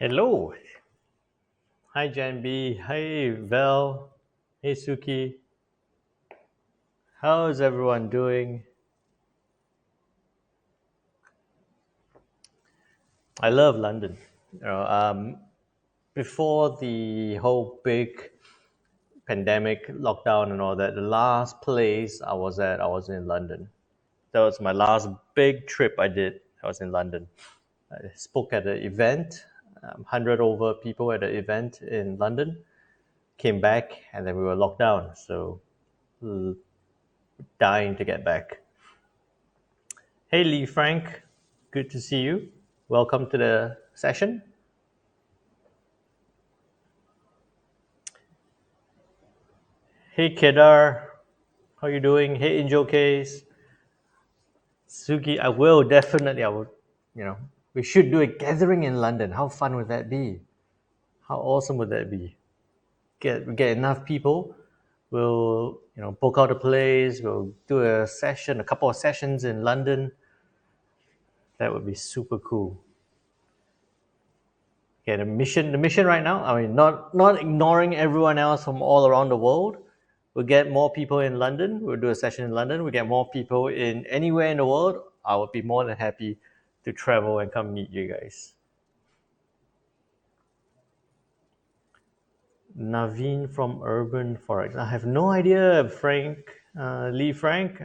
Hello. Hi, Janbi. Hi, Val. Hey, Suki. How's everyone doing? I love London. Before the whole big pandemic lockdown and all that, the last place I was in London. That was my last big trip I did. I was in London. I spoke at an event, 100 over people at an event in London. Came back, and then we were locked down. So, dying to get back. Hey, Lee Frank, good to see you. Welcome to the session. Hey, Kedar, how you doing? Hey, Angel Case, Suki. I will. You know, we should do a gathering in London. How fun would that be? How awesome would that be? Get enough people. We'll book out a place. We'll do a session, a couple of sessions in London. That would be super cool. Okay, the mission right now, I mean, not ignoring everyone else from all around the world. We'll get more people in London. We'll do a session in London. We get more people in anywhere in the world. I would be more than happy to travel and come meet you guys. Naveen from Urban Forex. I have no idea, Frank, Lee Frank.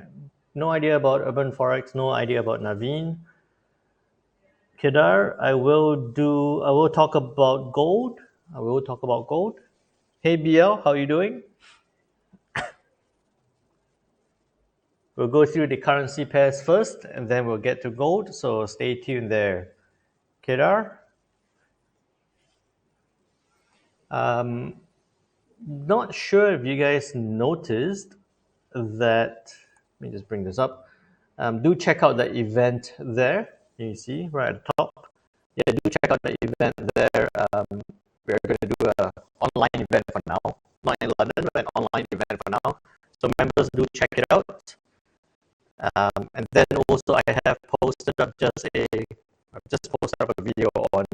No idea about Urban Forex. No idea about Naveen. Kedar, I will talk about gold. I will talk about gold. Hey BL, how you doing? We'll go through the currency pairs first, and then we'll get to gold. So stay tuned there. Kedar, not sure if you guys noticed that. Let me just bring this up. Do check out the event there. You see right at the top. Yeah, do check out the event there. We're going to do an online event for now, not in London, but an online event for now. So members, do check it out. And then also I have posted up I've just posted up a video on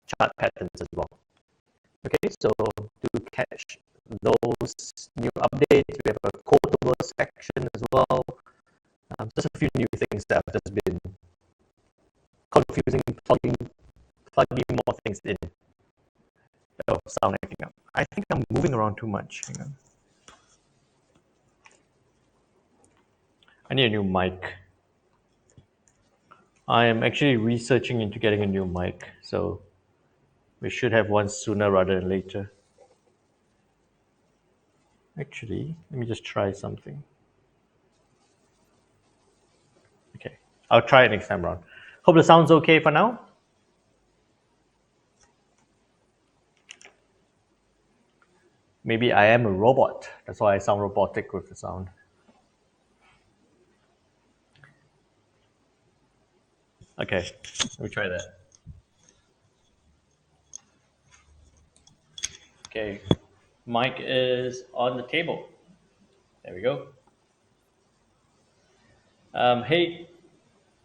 chart patterns as well. Okay, so to catch those new updates, we have a quotable section as well. Just a few new things that have just been confusing, plugging more things in. Oh, sound acting up. I think I'm moving around too much. Hang on. I need a new mic. I am actually researching into getting a new mic, so we should have one sooner rather than later. Actually, let me just try something. Okay, I'll try it next time around. Hope the sound's okay for now. Maybe I am a robot. That's why I sound robotic with the sound. Okay, let me try that. Okay, mic is on the table. There we go. Hey,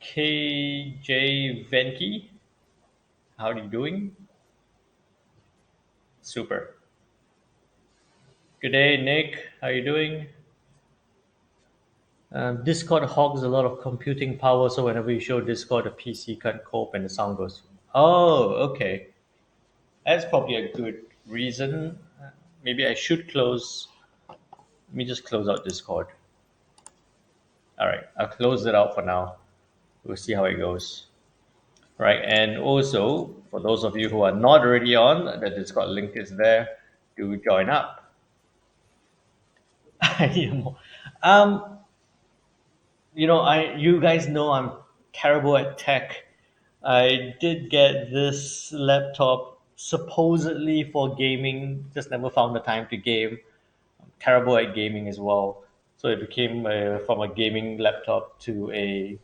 KJ Venki, how are you doing? Super. Good day, Nick. How are you doing? Discord hogs a lot of computing power, so whenever you show Discord, the PC can't cope and the sound goes. Oh, okay. That's probably a good reason. Maybe I should close. Let me just close out Discord. All right, I'll close it out for now. We'll see how it goes. Right, and also for those of you who are not already on, the Discord link is there. Do join up. um, you guys know I'm terrible at tech. I did get this laptop supposedly for gaming, just never found the time to game. I'm terrible at gaming as well. So it became from a gaming laptop to a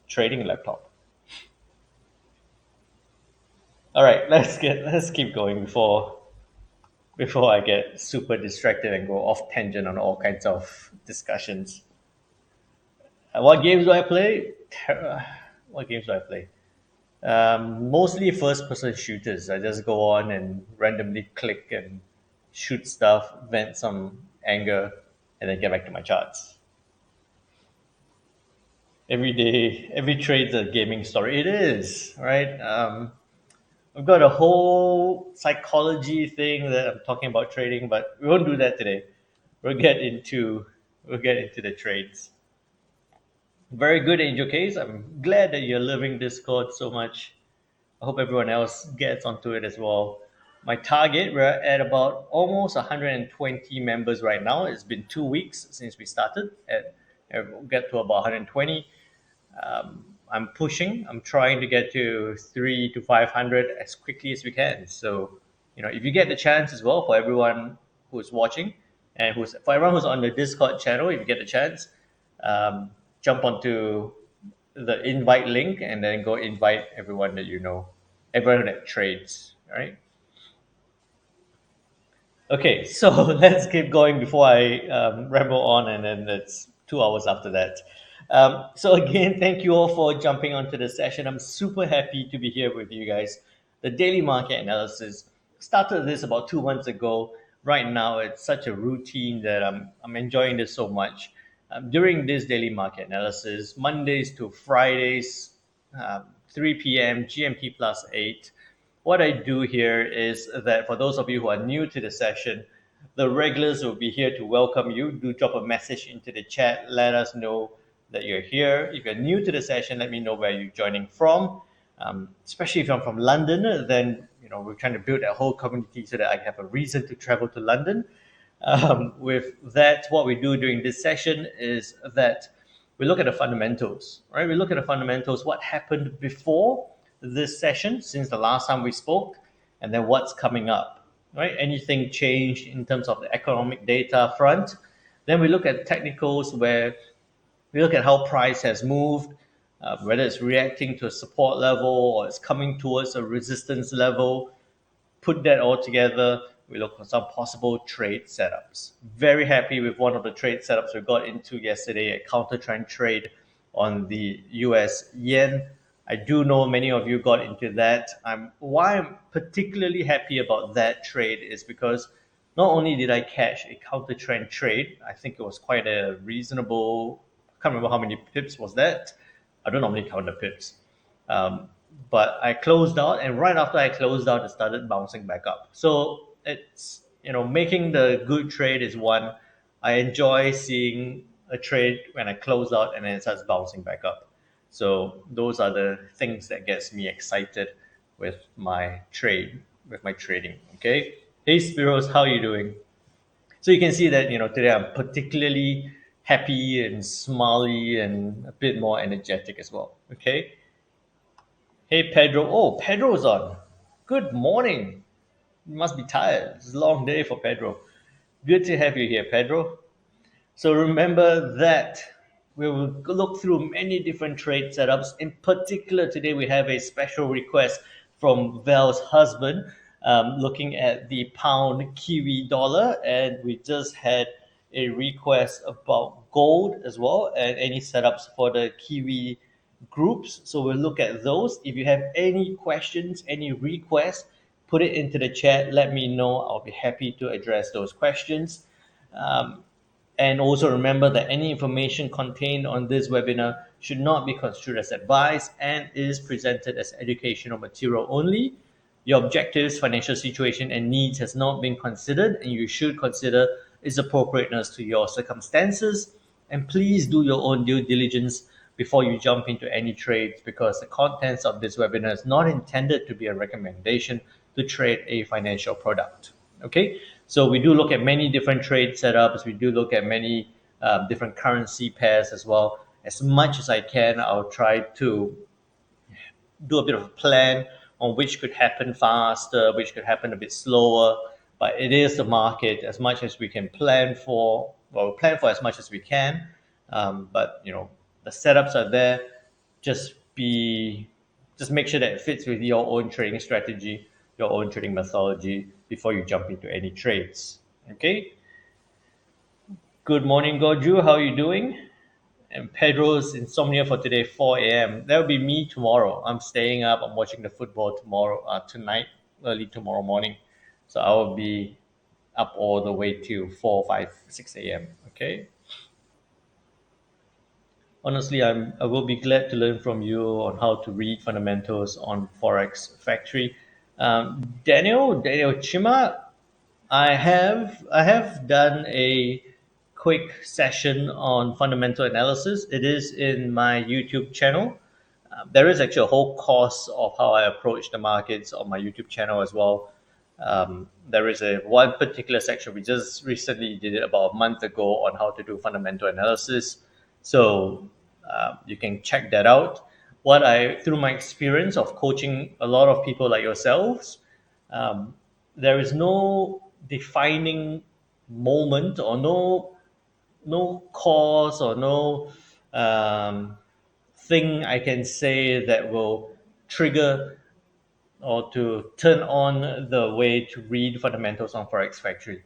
trading laptop. All right, let's keep going before I get super distracted and go off tangent on all kinds of discussions. What games do I play? What games do I play? Mostly first-person shooters. I just go on and randomly click and shoot stuff, vent some anger, and then get back to my charts. Every day, every trade's a gaming story. It is, right? I've got a whole psychology thing that I'm talking about trading, but we won't do that today. We'll get into we'll get into the trades. Very good, Angel Case. I'm glad that you're loving Discord so much. I hope everyone else gets onto it as well. My target, we're at about almost 120 members right now. It's been 2 weeks since we started. We'll get to about 120. I'm pushing. I'm trying to get to 3 to 500 as quickly as we can. So, if you get the chance as well, for everyone who's watching and for everyone who's on the Discord channel, if you get the chance, um, jump onto the invite link and then go invite everyone that you know, everyone that trades. Right? Okay, so let's keep going before I ramble on, and then it's 2 hours after that. So again, thank you all for jumping onto the session. I'm super happy to be here with you guys. The daily market analysis started this about 2 months ago. Right now, it's such a routine that I'm enjoying this so much. During this daily market analysis, Mondays to Fridays, 3 p.m. GMT plus 8. What I do here is that for those of you who are new to the session, the regulars will be here to welcome you. Do drop a message into the chat. Let us know that you're here. If you're new to the session, let me know where you're joining from. Especially if you're from London, then we're trying to build a whole community so that I have a reason to travel to London. With that, what we do during this session is that we look at the fundamentals, right? We look at the fundamentals, what happened before this session since the last time we spoke, and then what's coming up, right? Anything changed in terms of the economic data front. Then we look at technicals where we look at how price has moved, whether it's reacting to a support level or it's coming towards a resistance level. Put that all together, we look for some possible trade setups. Very happy with one of the trade setups we got into yesterday, a counter trend trade on the US yen. I do know many of you got into that. Why I'm particularly happy about that trade is because not only did I catch a counter trend trade, I think it was quite a reasonable, I can't remember how many pips was that. I don't normally count the pips. Um, but I closed out, and right after I closed out, it started bouncing back up. So it's making the good trade is one. I enjoy seeing a trade when I close out and then it starts bouncing back up. So those are the things that gets me excited with my trade, with my trading. Okay. Hey Spiros, how are you doing? So you can see that today I'm particularly happy and smiley and a bit more energetic as well. Okay. Hey Pedro. Oh, Pedro's on. Good morning. You must be tired. It's a long day for Pedro. Good to have you here, Pedro. So remember that we will look through many different trade setups. In particular, today we have a special request from Val's husband, looking at the pound Kiwi dollar, and we just had a request about gold as well and any setups for the Kiwi groups. So we'll look at those. If you have any questions, any requests, put it into the chat. Let me know. I'll be happy to address those questions. Um, and also remember that any information contained on this webinar should not be construed as advice and is presented as educational material only. Your objectives, financial situation, and needs has not been considered, and you should consider its appropriateness to your circumstances. And please do your own due diligence before you jump into any trades, because the contents of this webinar is not intended to be a recommendation to trade a financial product. Okay, so we do look at many different trade setups. We do look at many different currency pairs as well. As much as I can, I'll try to do a bit of a plan on which could happen faster, which could happen a bit slower. But it is the market. As much as we can plan for, well, we'll plan for as much as we can. But the setups are there. Just be, just make sure that it fits with your own trading strategy, your own trading methodology before you jump into any trades. Okay. Good morning, Goju. How are you doing? And Pedro's insomnia for today, 4 a.m. That'll be me tomorrow. I'm staying up. I'm watching the football tomorrow, tonight, early tomorrow morning. So I will be up all the way to 4, 5, 6 a.m. Okay. Honestly, I will be glad to learn from you on how to read fundamentals on Forex Factory. Daniel Chima, I have done a quick session on fundamental analysis. It is in my YouTube channel. There is actually a whole course of how I approach the markets on my YouTube channel as well. There is a one particular section we just recently did it about a month ago on how to do fundamental analysis. So you can check that out. What I through my experience of coaching a lot of people like yourselves, um, there is no defining moment or no cause or no thing I can say that will trigger or to turn on the way to read fundamentals on Forex Factory.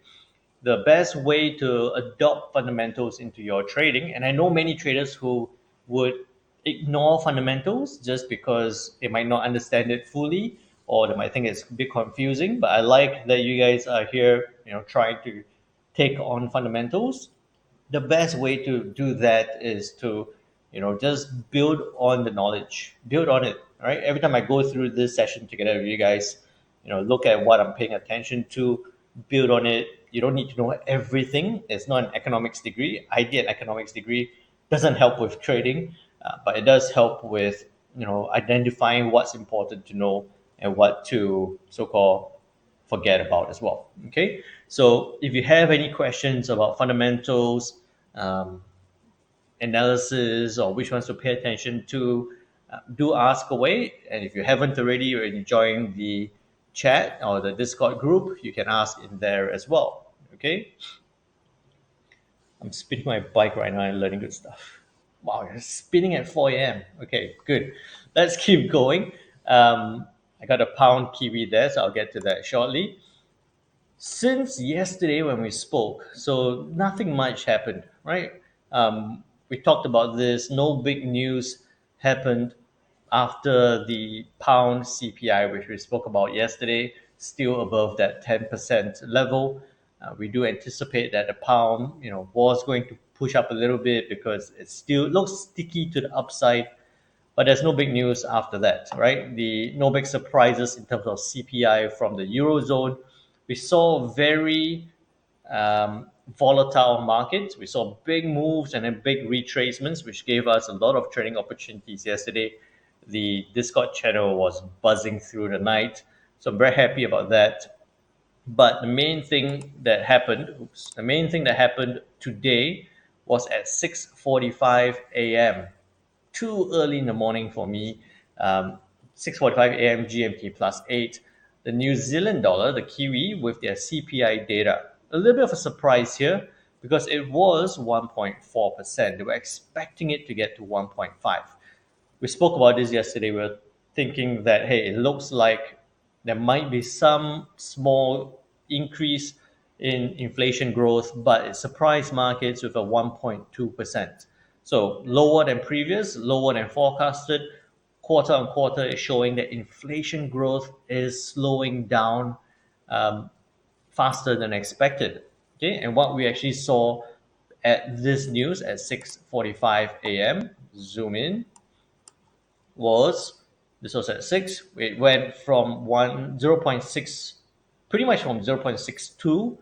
The best way to adopt fundamentals into your trading, and I know many traders who would ignore fundamentals just because they might not understand it fully or they might think it's a bit confusing. But I like that you guys are here, trying to take on fundamentals. The best way to do that is to just build on the knowledge, build on it. Right, every time I go through this session together with you guys, look at what I'm paying attention to, build on it. You don't need to know everything. It's not an economics degree. I did an economics degree. Doesn't help with trading, but it does help with identifying what's important to know and what to so-called forget about as well. Okay, so if you have any questions about fundamentals, um, analysis, or which ones to pay attention to, do ask away. And if you haven't already, you're enjoying the chat or the Discord group, you can ask in there as well. Okay, I'm spinning my bike right now and learning good stuff. Wow, you're spinning at 4 a.m. Okay, good. Let's keep going. I got a pound kiwi there, so I'll get to that shortly. Since yesterday when we spoke, so nothing much happened, right? We talked about this. No big news happened after the pound CPI, which we spoke about yesterday, still above that 10% level. We do anticipate that the pound, was going to push up a little bit because it still looks sticky to the upside, but there's no big news after that, right? No big surprises in terms of CPI from the Eurozone. We saw very volatile markets. We saw big moves and then big retracements, which gave us a lot of trading opportunities yesterday. The Discord channel was buzzing through the night. So I'm very happy about that. But the main thing that happened today was at 6:45 a.m. Too early in the morning for me. 6:45 a.m. GMT +8. The New Zealand dollar, the Kiwi, with their CPI data. A little bit of a surprise here because it was 1.4%. They were expecting it to get to 1.5. We spoke about this yesterday. We were thinking that, hey, it looks like there might be some small increase in inflation growth, but it surprised markets with a 1.2%. So lower than previous, lower than forecasted. Quarter on quarter is showing that inflation growth is slowing down faster than expected. Okay, and what we actually saw at this news at 6:45 a.m. Zoom in was this was at 6. It went from 0.6, pretty much from 0.62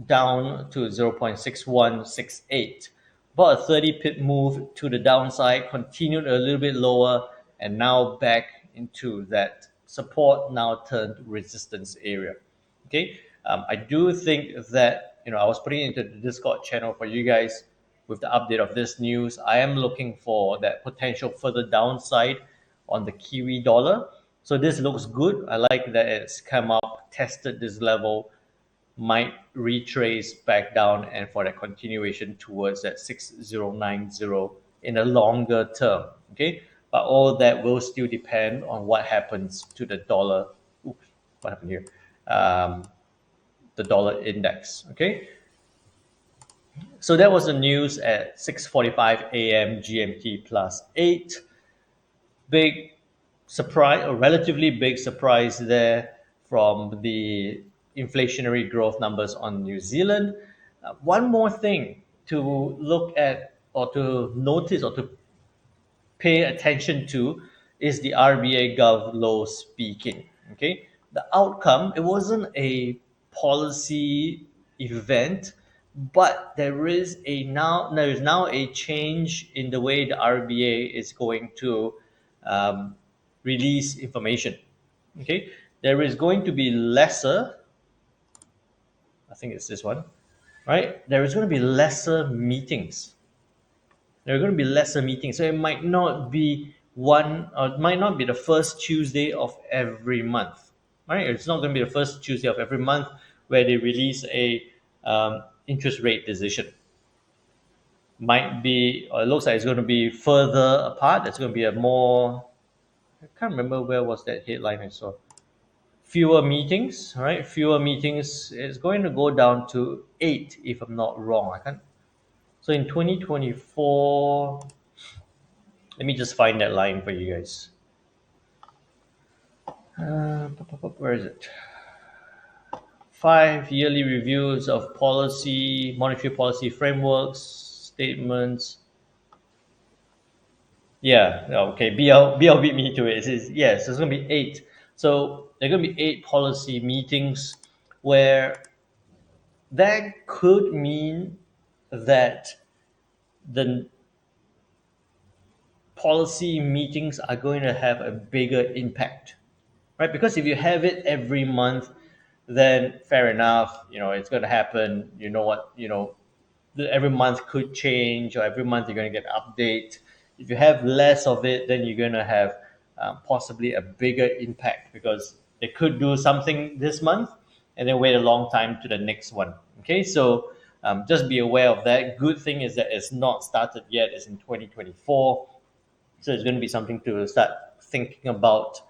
down to 0.6168. About a 30 pip move to the downside, continued a little bit lower, and now back into that support, now turned resistance area. Okay, I do think that I was putting it into the Discord channel for you guys with the update of this news. I am looking for that potential further downside on the Kiwi dollar. So this looks good. I like that it's come up, tested this level, might retrace back down, and for that continuation towards that 6090 in a longer term. Okay, but all that will still depend on what happens to the dollar. Oops, what happened here? The dollar index. Okay, So that was the news at 6:45 a.m. GMT plus 8. Big surprise, or relatively big surprise there from the inflationary growth numbers on New Zealand. One more thing to look at, or to notice, or to pay attention to is the RBA Gov Low speaking. Okay, the outcome, it wasn't a policy event, but there is now a change in the way the RBA is going to um, release information. Okay, there is going to be lesser. I think it's this one, right? There is going to be lesser meetings. There are going to be lesser meetings, so it might not be one, or it might not be the first Tuesday of every month. Right? It's not going to be the first Tuesday of every month where they release a interest rate decision. Might be, or it looks like it's going to be further apart. It's going to be a more. I can't remember where was that headline I saw. Fewer meetings, right? Fewer meetings. It's going to go down to 8, if I'm not wrong. I can't. So in 2024, let me just find that line for you guys. Where is it? 5 yearly reviews of policy, monetary policy frameworks, statements. Yeah, okay. BL beat me to it. It says, yes, there's going to be 8. So there are going to be 8 policy meetings where that could mean that the policy meetings are going to have a bigger impact, right? Because if you have it every month, then fair enough, it's going to happen. Every month could change, or every month you're going to get an update. If you have less of it, then you're going to have possibly a bigger impact, because they could do something this month and then wait a long time to the next one. Okay, so just be aware of that. Good thing is that it's not started yet. It's in 2024. So it's going to be something to start thinking about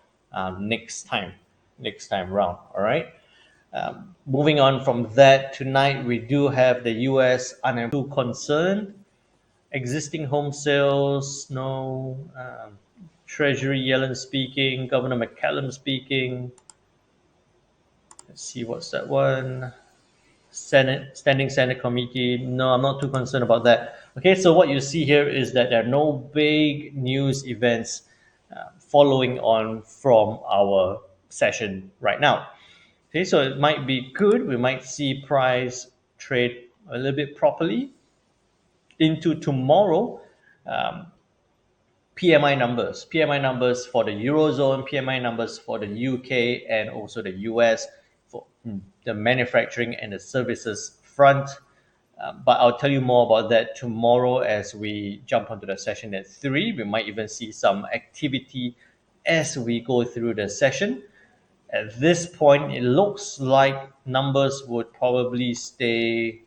next time round. All right. Moving on from that, tonight we do have the U.S. unemployment concern, existing home sales, no, Treasury Yellen speaking, Governor McCallum speaking. Let's see, what's that one? Standing Senate Committee. No, I'm not too concerned about that. Okay, so what you see here is that there are no big news events following on from our session right now. Okay, so it might be good. We might see price trade a little bit properly into tomorrow. PMI numbers for the Eurozone, PMI numbers for the UK and also the US for the manufacturing and the services front. But I'll tell you more about that tomorrow as we jump onto the session at 3. We might even see some activity as we go through the session. At this point, it looks like numbers would probably stay.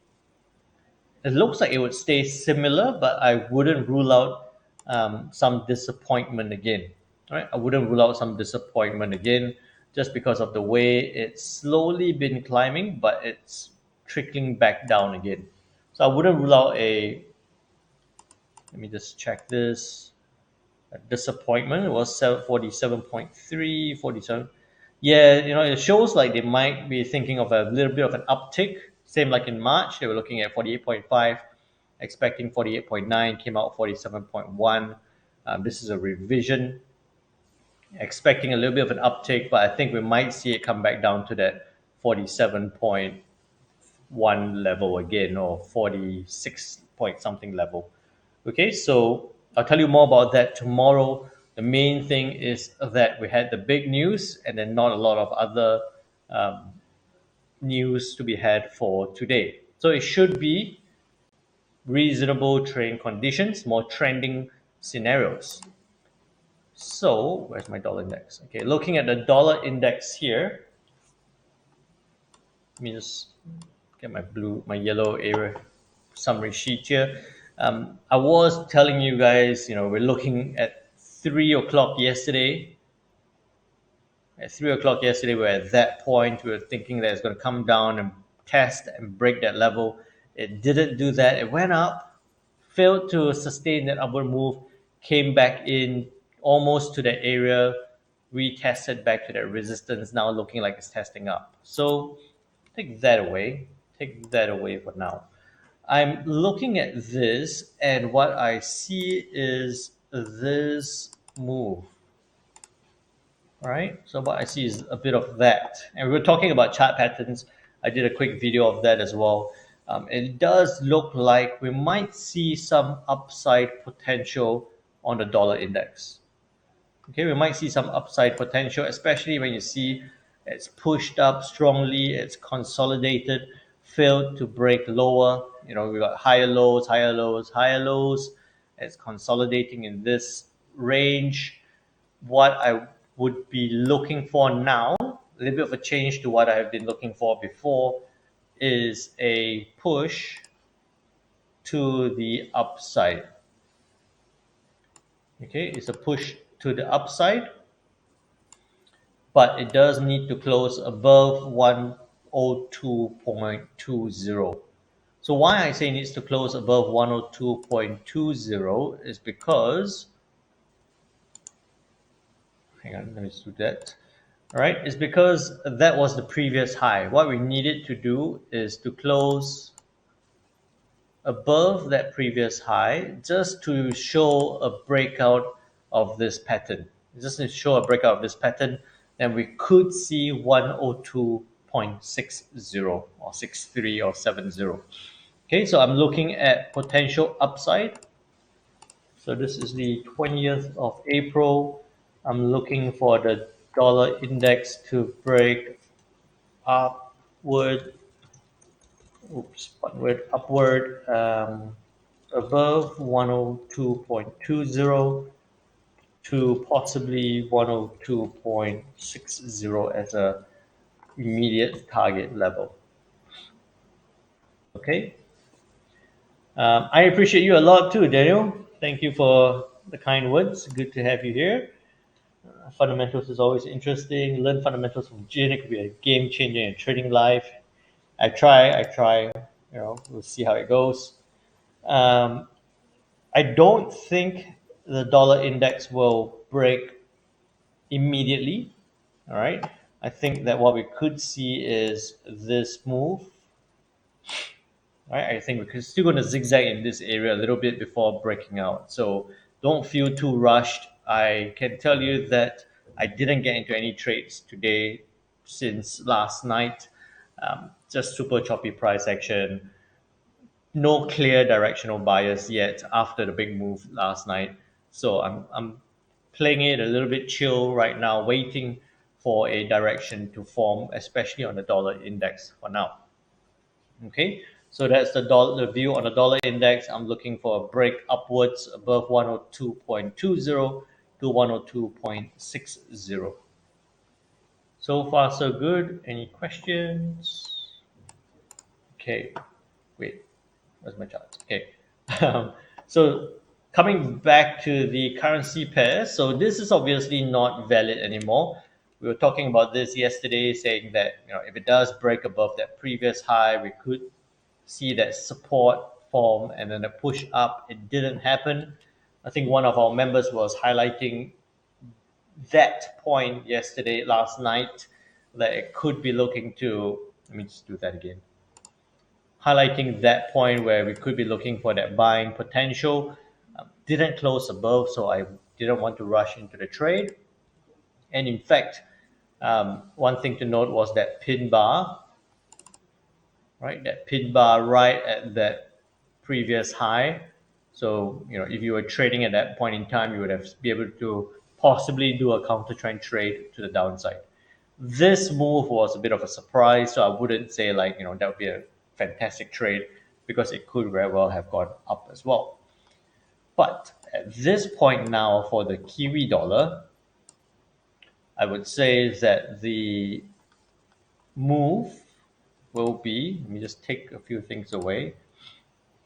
It looks like it would stay similar, but I wouldn't rule out some disappointment again. Right? I wouldn't rule out some disappointment again, just because of the way it's slowly been climbing, but it's trickling back down again. So I wouldn't rule out a. Let me just check this. A disappointment. It was 47.3, 47. Yeah, it shows like they might be thinking of a little bit of an uptick. Same like in March, they were looking at 48.5, expecting 48.9, came out 47.1. This is a revision, expecting a little bit of an uptick, but I think we might see it come back down to that 47.1 level again, or 46 point something level. Okay, so I'll tell you more about that tomorrow. The main thing is that we had the big news and then not a lot of other news to be had for today. So it should be reasonable trading conditions, more trending scenarios. So where's my dollar index? Okay, looking at the dollar index here. Let me just get my yellow area summary sheet here. I was telling you guys, we're looking at 3 o'clock yesterday. At 3 o'clock yesterday, we're at that point. We were thinking that it's going to come down and test and break that level. It didn't do that. It went up, failed to sustain that upward move, came back in almost to that area, retested back to that resistance, now looking like it's testing up. So take that away. Take that away for now. I'm looking at this, and what I see is this move. All right, so what I see is a bit of that. And we were talking about chart patterns. I did a quick video of that as well. It does look like we might see some upside potential on the dollar index. Okay, we might see some upside potential, especially when you see it's pushed up strongly, it's consolidated, failed to break lower. You know, we got higher lows, higher lows, higher lows. It's consolidating in this range. What I would be looking for now, a little bit of a change to what I have been looking for before, is a push to the upside. Okay, it's a push to the upside, but it does need to close above 102.20. So why I say it needs to close above 102.20 is because, hang on, let me just do that. All right, it's because that was the previous high. What we needed to do is to close above that previous high just to show a breakout of this pattern. Just to show a breakout of this pattern, then we could see 102.60 or 63 or 70. Okay, so I'm looking at potential upside. So this is the 20th of April. I'm looking for the dollar index to break upward, above 102.20 to possibly 102.60 as a immediate target level. Okay. I appreciate you a lot too, Daniel. Thank you for the kind words. Good to have you here. Fundamentals is always interesting. Learn fundamentals from Jin. It could be a game changer in trading life. I try. You know, we'll see how it goes. I don't think the dollar index will break immediately. All right. I think that what we could see is this move. Right. I think we're still going to zigzag in this area a little bit before breaking out. So don't feel too rushed. I can tell you that I didn't get into any trades today since last night. Just super choppy price action. No clear directional bias yet after the big move last night. So I'm playing it a little bit chill right now, waiting for a direction to form, especially on the dollar index for now. Okay, so that's the view on the dollar index. I'm looking for a break upwards above 102.20 to 102.60. So far, so good. Any questions? Okay, wait, where's my chart? Okay, so coming back to the currency pair. So this is obviously not valid anymore. We were talking about this yesterday, saying that if it does break above that previous high, we could see that support form and then a push up. It didn't happen. I think one of our members was highlighting that point yesterday, last night, that it could be looking to, let me just do that again. Highlighting that point where we could be looking for that buying potential. Didn't close above, so I didn't want to rush into the trade. And in fact, one thing to note was that pin bar, right? That pin bar right at that previous high. So if you were trading at that point in time, you would have be able to possibly do a counter trend trade to the downside. This move was a bit of a surprise, so I wouldn't say that would be a fantastic trade, because it could very well have gone up as well. But at this point now for the Kiwi dollar, I would say that the move will be, let me just take a few things away,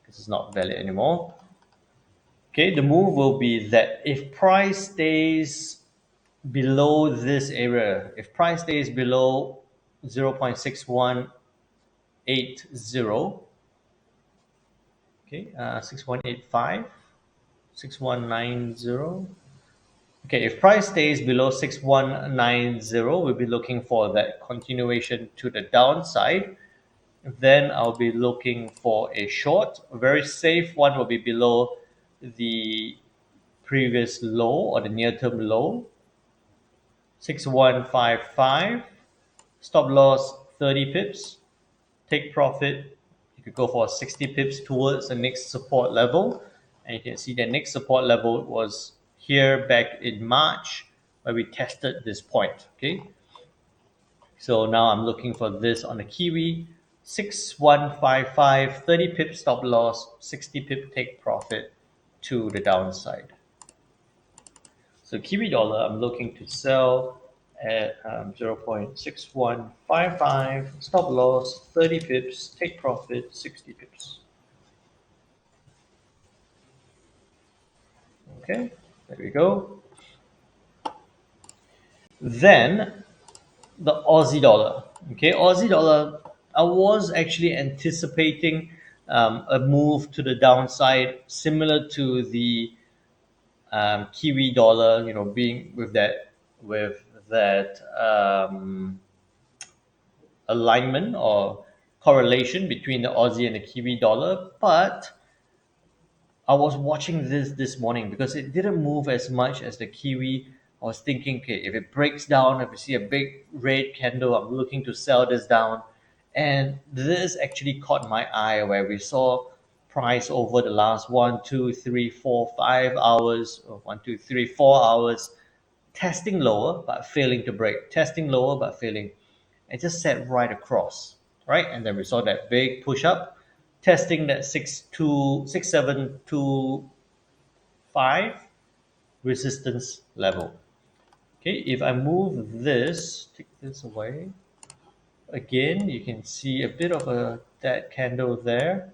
this is not valid anymore. Okay, the move will be that if price stays below this area, if price stays below 0.6180, Okay, 6185, 6190. Okay, if price stays below 6190, we'll be looking for that continuation to the downside. Then I'll be looking for a short. A very safe one will be below the previous low or the near term low. 6155. Stop loss 30 pips. Take profit. You could go for 60 pips towards the next support level. And you can see the next support level was here back in March where we tested this point. Okay. So now I'm looking for this on the Kiwi. 6155, 30 pip stop loss, 60 pip take profit to the downside. So Kiwi dollar, I'm looking to sell at 0.6155, stop loss 30 pips, take profit 60 pips. Okay, there we go. Then the Aussie dollar. Okay, Aussie dollar, I was actually anticipating a move to the downside, similar to the Kiwi dollar. You know, being with that alignment or correlation between the Aussie and the Kiwi dollar, but I was watching this morning because it didn't move as much as the Kiwi. I was thinking, okay, if it breaks down, if we see a big red candle, I'm looking to sell this down. And this actually caught my eye where we saw price over the last 1, 2, 3, 4, 5 hours, or 1, 2, 3, 4 hours, testing lower but failing to break, testing lower but failing. It just sat right across, right? And then we saw that big push up, testing that 6725 resistance level. Okay, if I move this, take this away, again, you can see a bit of that candle there,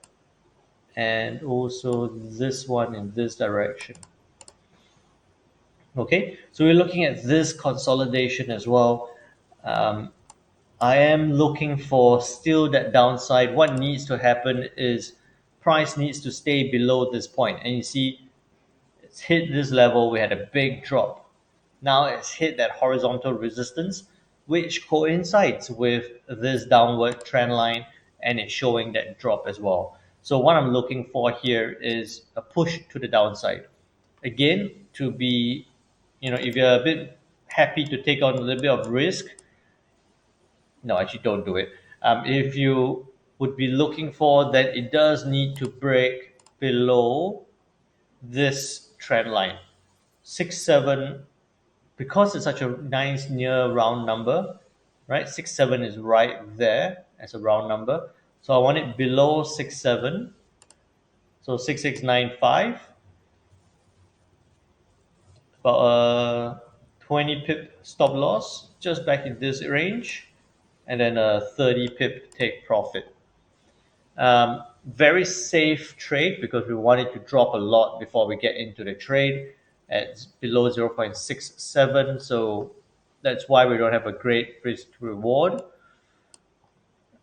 and also this one in this direction. Okay, so we're looking at this consolidation as well. I am looking for still that downside. What needs to happen is price needs to stay below this point. And you see, it's hit this level, we had a big drop. Now it's hit that horizontal resistance, which coincides with this downward trend line, and it's showing that drop as well. So what I'm looking for here is a push to the downside. Again, to be, if you're a bit happy to take on a little bit of risk, no, actually don't do it. If you would be looking for that, it does need to break below this trend line. 6-7, because it's such a nice near round number, right? 6-7 is right there as a round number. So I want it below 6-7. So 6-6-9-5. About a 20 pip stop loss, just back in this range. And then a 30 pip take profit. Very safe trade because we want it to drop a lot before we get into the trade at below 0.67. So that's why we don't have a great risk to reward.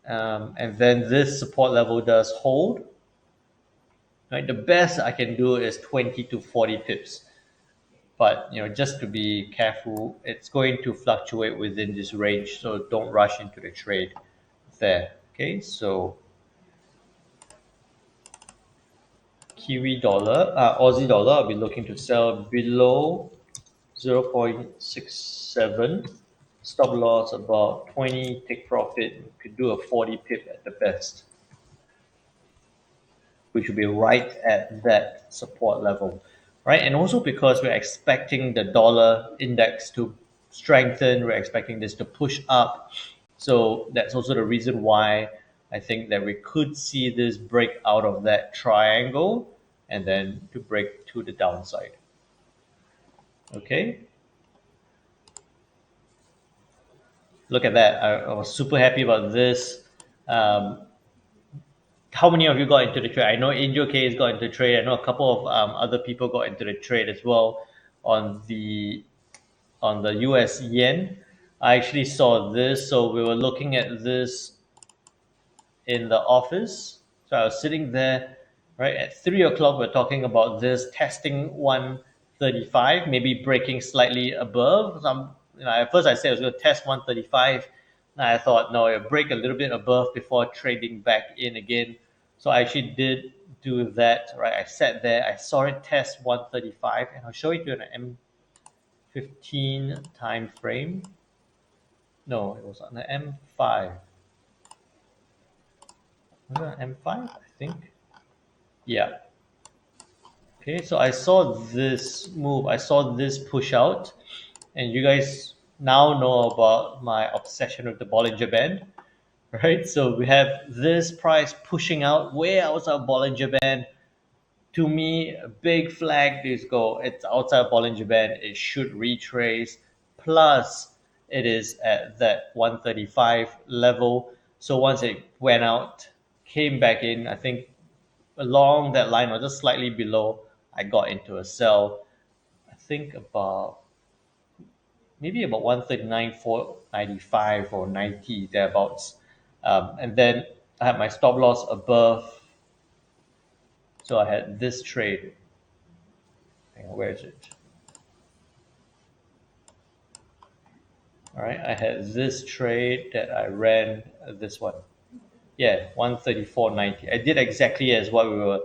And then this support level does hold. Right, the best I can do is 20 to 40 pips. But just to be careful, it's going to fluctuate within this range, so don't rush into the trade there. Okay, so Kiwi dollar, Aussie dollar, I'll be looking to sell below 0.67. Stop loss about 20, take profit. You could do a 40 pip at the best, which will be right at that support level, right? And also because we're expecting the dollar index to strengthen, we're expecting this to push up. So that's also the reason why I think that we could see this break out of that triangle and then to break to the downside. Okay. Look at that. I was super happy about this. How many of you got into the trade? I know Angel K has got into the trade. I know a couple of other people got into the trade as well on the US yen. I actually saw this, so we were looking at this in the office. So I was sitting there right? At 3 o'clock, we're talking about this testing 135, maybe breaking slightly above. At first I said I was going to test 135. Now I thought, no, it'll break a little bit above before trading back in again. So I actually did do that, right? I sat there, I saw it test 135, and I'll show it to you in an M15 time frame. No, it was on the M5. Was it on M5? I think. Yeah. Okay, so I saw this move, I saw this push out, and you guys now know about my obsession with the Bollinger Band, right? So we have this price pushing out way outside Bollinger Band. To me, a big flag is go. It's outside Bollinger Band. It should retrace. Plus, it is at that 135 level. So once it went out, came back in, I think along that line or just slightly below, I got into a sell. I think about maybe about 139, 495 or 90 thereabouts. And then I had my stop loss above. So I had this trade. Hang on, where is it? All right, I had this trade that I ran, this one. Yeah, 134.90. I did exactly as what we were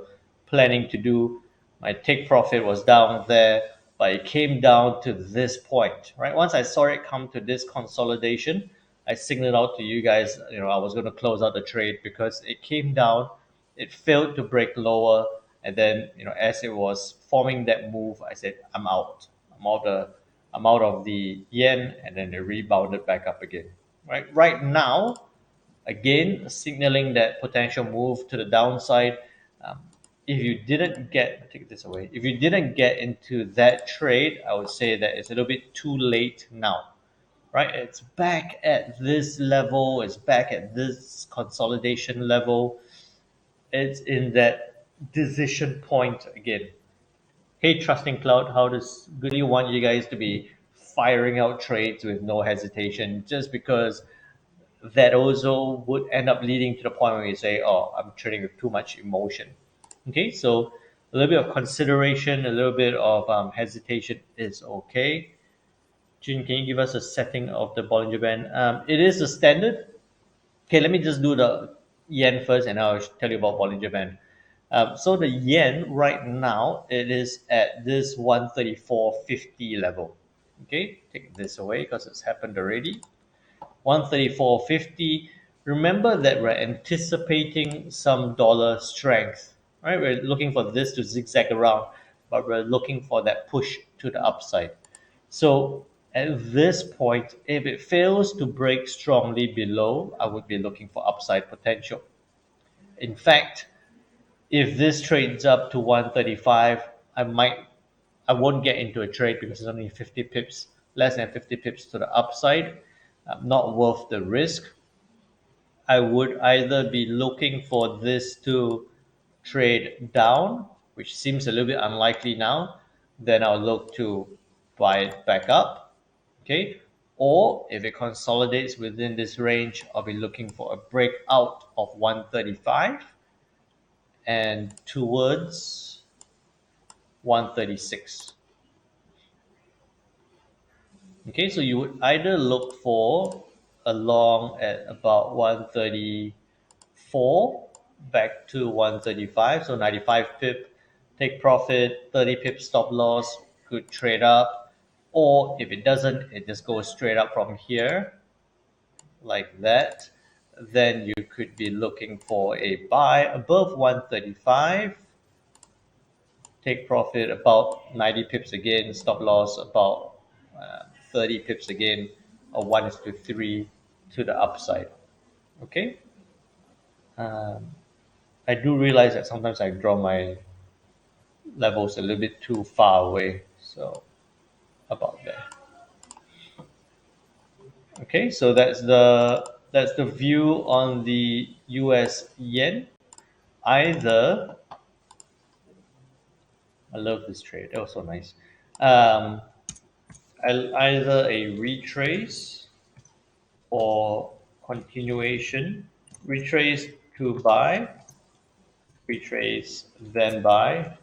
planning to do. My take profit was down there, but it came down to this point, right? Once I saw it come to this consolidation, I signaled out to you guys, I was going to close out the trade because it came down, it failed to break lower, and then, as it was forming that move, I said, I'm out. I'm out of the yen, and then it rebounded back up again. Right now, again signaling that potential move to the downside. Um, if you didn't get, take this away, if you didn't get into that trade, I would say that it's a little bit too late now, right? It's back at this level, it's back at this consolidation level, it's in that decision point again. Hey, Trusting Cloud, how does Goody want you guys to be firing out trades with no hesitation just because that also would end up leading to the point where you say, oh, I'm trading with too much emotion. Okay, so a little bit of consideration, a little bit of hesitation is okay. Jin, can you give us a setting of the Bollinger Band? It is a standard. Okay, let me just do the yen first and I'll tell you about Bollinger Band. So the yen right now, it is at this 134.50 level. Okay, take this away because it's happened already. 134.50. Remember that we're anticipating some dollar strength, right? We're looking for this to zigzag around, but we're looking for that push to the upside. So at this point, if it fails to break strongly below, I would be looking for upside potential. In fact, if this trades up to 135, I won't get into a trade because it's only 50 pips, less than 50 pips to the upside. Not worth the risk. I would either be looking for this to trade down, which seems a little bit unlikely now, then I'll look to buy it back up. Okay. Or if it consolidates within this range, I'll be looking for a breakout of 135 and towards 136. Okay, so you would either look for a long at about 134 back to 135, so 95 pip, take profit, 30 pip stop loss, good trade up. Or if it doesn't, it just goes straight up from here like that. Then you could be looking for a buy above 135, take profit about 90 pips again, stop loss about 30 pips again, or 1:3 to the upside. Okay. I do realize that sometimes I draw my levels a little bit too far away. So about there. Okay, so that's the view on the US yen. Either I love this trade. That was so nice. Um, either a retrace or continuation. Retrace to buy, retrace, then buy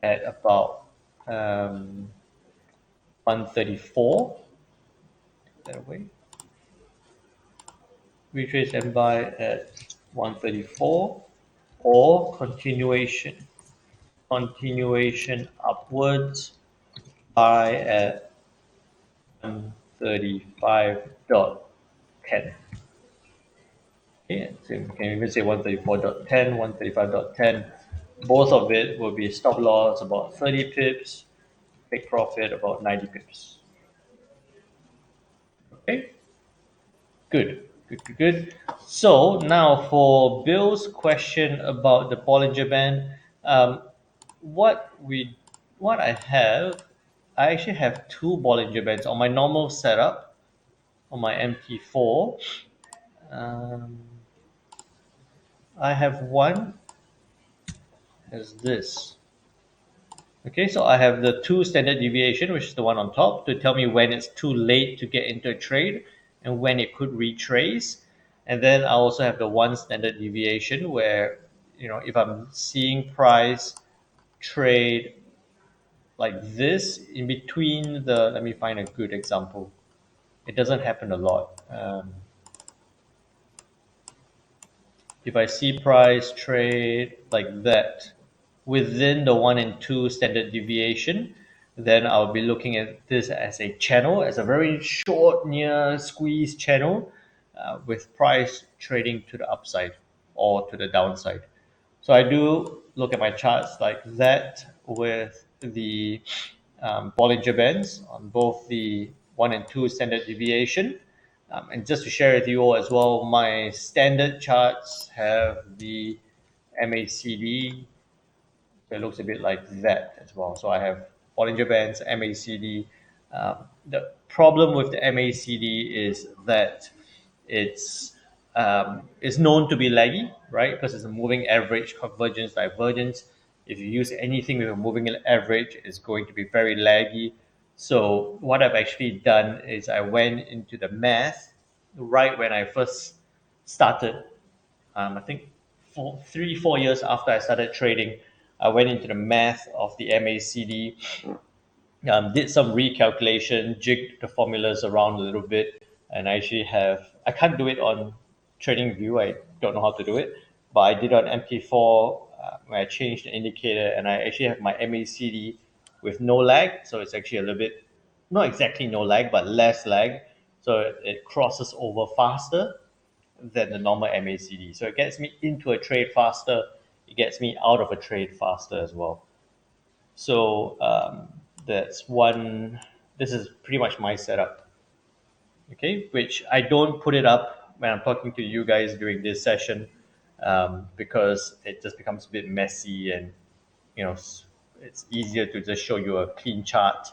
at about 134. That away. Retrace and buy at 134, or continuation upwards, buy at 135.10. Okay, so you can even say 134.10, 135.10. Both of it will be stop loss about 30 pips, take profit about 90 pips. Okay, good. So now for Bill's question about the Bollinger Band, um, what we what I actually have two Bollinger Bands on my normal setup on my MT4. Um, I have one as this. Okay, so I have the two standard deviation, which is the one on top, to tell me when it's too late to get into a trade and when it could retrace. And then I also have the one standard deviation where, if I'm seeing price trade like this in between let me find a good example. It doesn't happen a lot. If I see price trade like that within the 1 and 2 standard deviation, then I'll be looking at this as a channel, as a very short near squeeze channel, with price trading to the upside or to the downside. So I do look at my charts like that with the Bollinger Bands on both the 1 and 2 standard deviation. And just to share with you all as well, my standard charts have the MACD. So it looks a bit like that as well. So I have Bollinger Bands, MACD. The problem with the MACD is that it's known to be laggy, right? Because it's a moving average, convergence, divergence. If you use anything with a moving average, it's going to be very laggy. So what I've actually done is I went into the math right when I first started. I think 4 years after I started trading, I went into the math of the MACD, did some recalculation, jigged the formulas around a little bit, and I can't do it on TradingView. I don't know how to do it, but I did on MT4 where I changed the indicator, and I actually have my MACD with no lag, so it's actually a little bit, not exactly no lag, but less lag, so it crosses over faster than the normal MACD. So it gets me into a trade faster, it gets me out of a trade faster as well. So that's one. This is pretty much my setup. Okay, which I don't put it up when I'm talking to you guys during this session, because it just becomes a bit messy, and it's easier to just show you a clean chart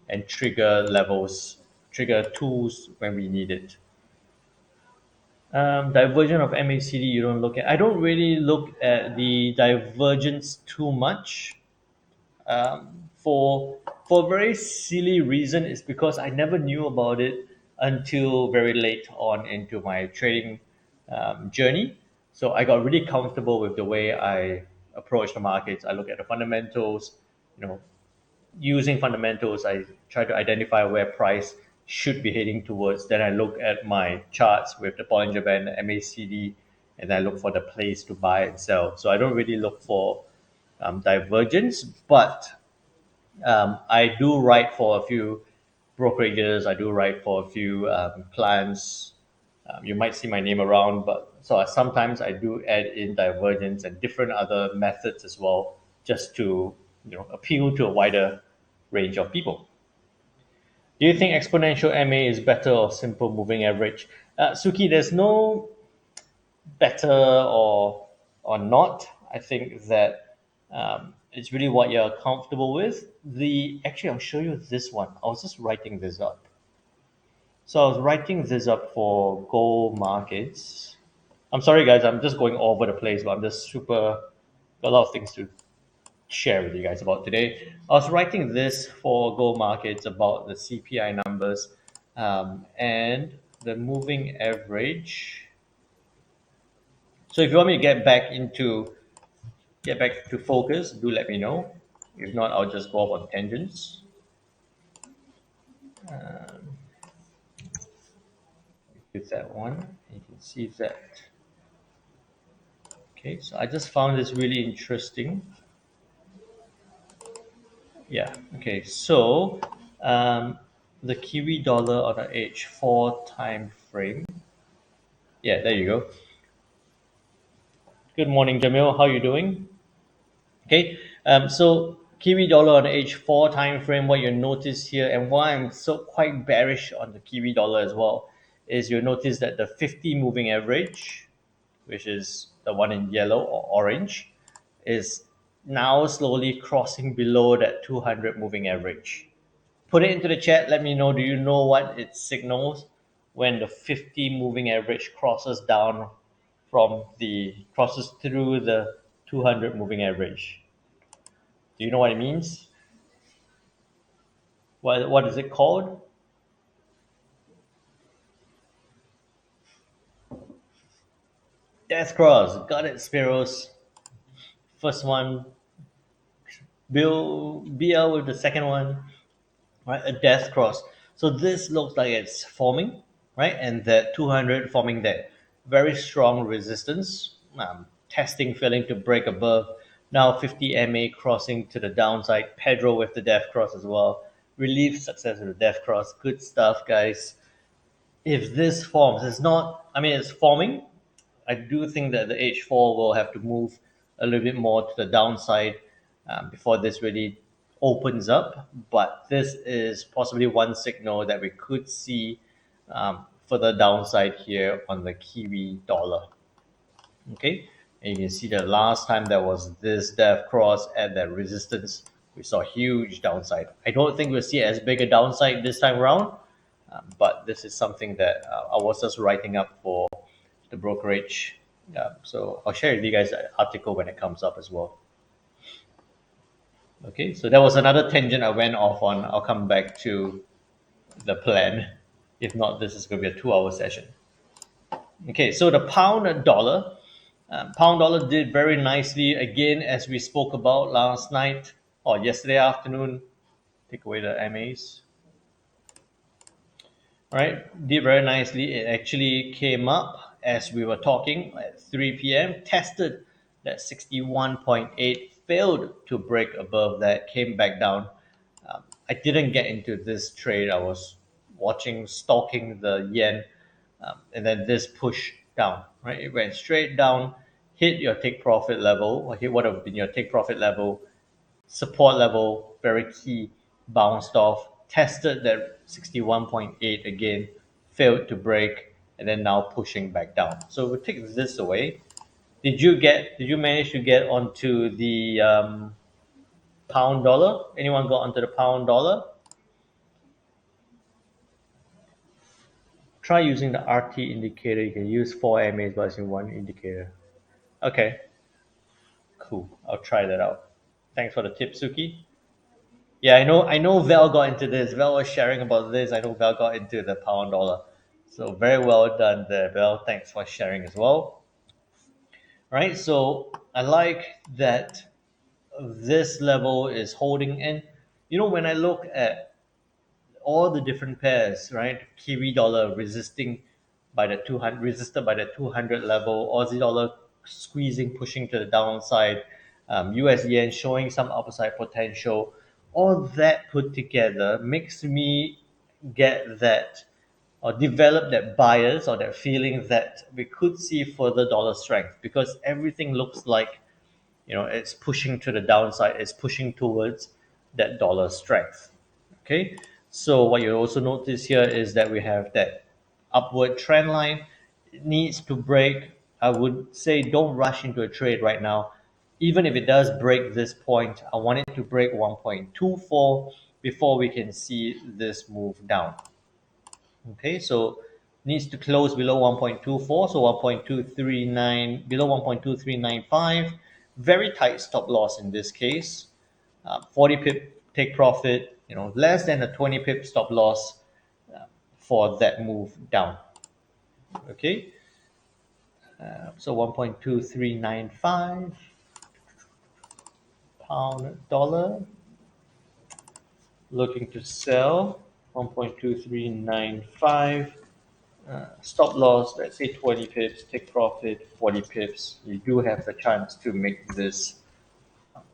and trigger levels, trigger tools when we need it. Divergence of MACD you don't look at. I don't really look at the divergence too much. For a very silly reason, is because I never knew about it until very late on into my trading journey. So I got really comfortable with the way I approach the markets. I look at the fundamentals, you know, using fundamentals, I try to identify where price should be heading towards. Then I look at my charts with the Bollinger Band, the MACD, and I look for the place to buy and sell. So I don't really look for divergence, but I do write for a few brokerages. I do write for a few clients. You might see my name around, but sometimes I do add in divergence and different other methods as well, just to appeal to a wider range of people. Do you think exponential MA is better or simple moving average? Suki, there's no better or not. I think that it's really what you're comfortable with. Actually, I'll show you this one. I was just writing this up. So I was writing this up for gold markets. I'm sorry, guys. I'm just going all over the place, but I'm just got a lot of things to share with you guys about today. I was writing this for gold markets about the CPI numbers and the moving average. So if you want me to get back into get back to focus, do let me know. If not, I'll just go off on tangents. With that one, you can see that. Okay, so I just found this really interesting. Yeah. Okay. So the Kiwi dollar on a H4 time frame. Yeah, there you go. Good morning, Jamil. How you doing? Okay. So Kiwi dollar on a H4 time frame. What you notice here, and why I'm so quite bearish on the Kiwi dollar as well, is you notice that the 50 moving average, which is the one in yellow or orange, is now slowly crossing below that 200 moving average. Put it into the chat. Let me know. Do you know what it signals when the 50 moving average crosses down crosses through the 200 moving average? Do you know what it means? What is it called? Death cross. Got it, Spiros. First one. BL with the second one. Right, a death cross. So this looks like it's forming, right, and that 200 forming that very strong resistance, testing, failing to break above. Now 50 MA crossing to the downside. Pedro with the death cross as well. Relief success with the death cross. Good stuff, guys. If this forms, it's not. I mean, it's forming. I do think that the H4 will have to move a little bit more to the downside before this really opens up. But this is possibly one signal that we could see further downside here on the Kiwi dollar. Okay, and you can see that last time there was this death cross at that resistance, we saw huge downside. I don't think we'll see as big a downside this time around, but this is something that I was just writing up for the brokerage. So I'll share with you guys an article when it comes up as well. Okay, so that was another tangent I went off on. I'll come back to the plan. If not, this is going to be a 2-hour session. Okay, so the pound dollar. Pound dollar did very nicely again, as we spoke about last night or yesterday afternoon. Take away the MAs. All right, did very nicely. It actually came up as we were talking at 3 p.m., tested that 61.8, failed to break above that, came back down. I didn't get into this trade. I was watching, stalking the yen, and then this push down, right? It went straight down, hit your take profit level, or hit what would have been your take profit level, support level, very key, bounced off, tested that 61.8 again, failed to break, and then now pushing back down. So we'll take this away. Did you manage to get onto the pound dollar? Anyone got onto the pound dollar? Try using the RT indicator. You can use 4 MAs by using one indicator. Okay, cool. I'll try that out. Thanks for the tip, Suki. Yeah, I know Val got into this. Val was sharing about this. I know Val got into the pound dollar. So very well done there, Val. Thanks for sharing as well. All right, so I like that this level is holding in. When I look at all the different pairs, right? Kiwi dollar resisting by the 200, resisted by the 200 level. Aussie dollar squeezing, pushing to the downside. US yen showing some upside potential. All that put together makes me get that or develop that bias or that feeling that we could see further dollar strength because everything looks like it's pushing to the downside, it's pushing towards that dollar strength. Okay, so what you also notice here is that we have that upward trend line. It needs to break. I would say don't rush into a trade right now. Even if it does break this point, I want it to break 1.24 before we can see this move down. Okay, so needs to close below 1.24, so 1.239, below 1.2395. Very tight stop loss in this case. 40 pip take profit, less than a 20 pip stop loss for that move down. Okay, so 1.2395. pound dollar, looking to sell 1.2395. Stop loss, let's say 20 pips, take profit 40 pips. You do have the chance to make this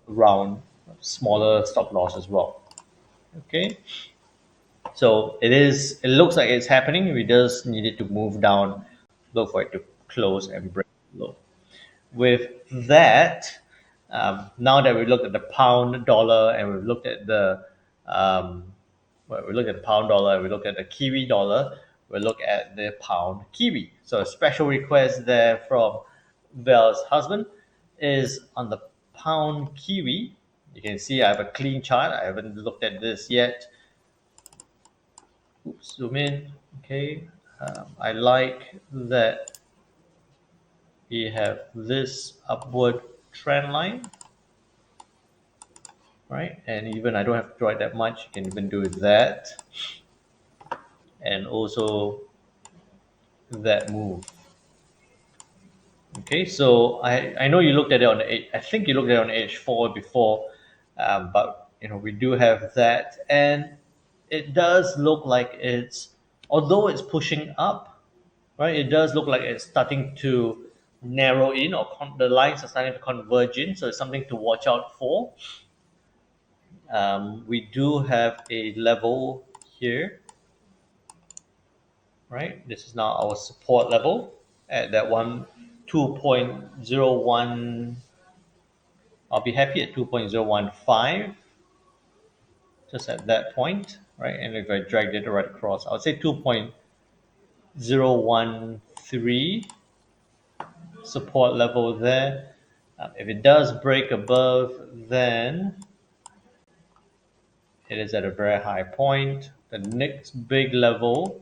round smaller stop loss as well. Okay, so it looks like it's happening. We just need it to move down, look for it to close and break low. With that, now that we looked at the pound dollar and we've looked at the we look at the pound dollar, we look at the Kiwi dollar, we look at the pound Kiwi. So a special request there from Belle's husband is on the pound Kiwi. You can see I have a clean chart. I haven't looked at this yet. Oops, zoom in. Okay, I like that we have this upward trend line, right? And even I don't have to draw it that much. You can even do that, and also that move. Okay, so I know you looked at it on the I think you looked at it on H4 before, but we do have that, and it does look like although it's pushing up, right? It does look like it's starting to narrow in, or the lines are starting to converge in, so it's something to watch out for. We do have a level here, right? This is now our support level at that 2.01. I'll be happy at 2.015, just at that point, right? And if I drag it right across, I would say 2.013 support level there. If it does break above, then it is at a very high point. The next big level,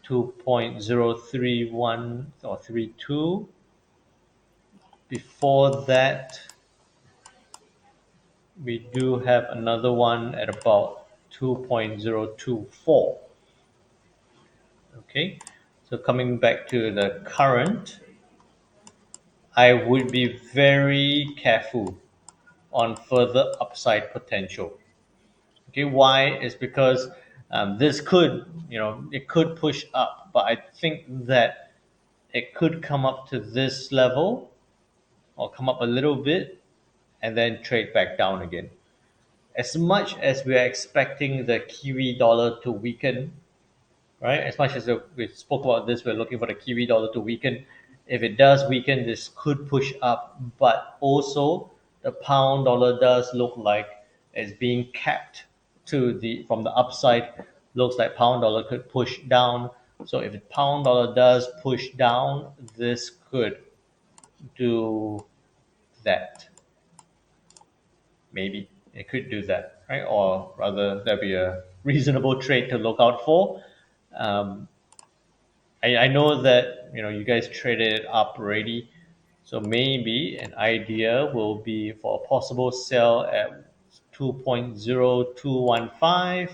2.031 or 32. Before that, we do have another one at about 2.024. Okay, so coming back to the current, I would be very careful on further upside potential. Okay, why? Is because this could, it could push up, but I think that it could come up to this level or come up a little bit and then trade back down again. As much as we are expecting the Kiwi dollar to weaken, right? As much as we spoke about this, we're looking for the Kiwi dollar to weaken. If it does weaken, this could push up, but also the pound dollar does look like it's being capped from the upside. Looks like pound dollar could push down. So if the pound dollar does push down, this could do that. Maybe it could do that, right? Or rather, that'd be a reasonable trade to look out for. I know that you guys traded it up already, so maybe an idea will be for a possible sell at 2.0215,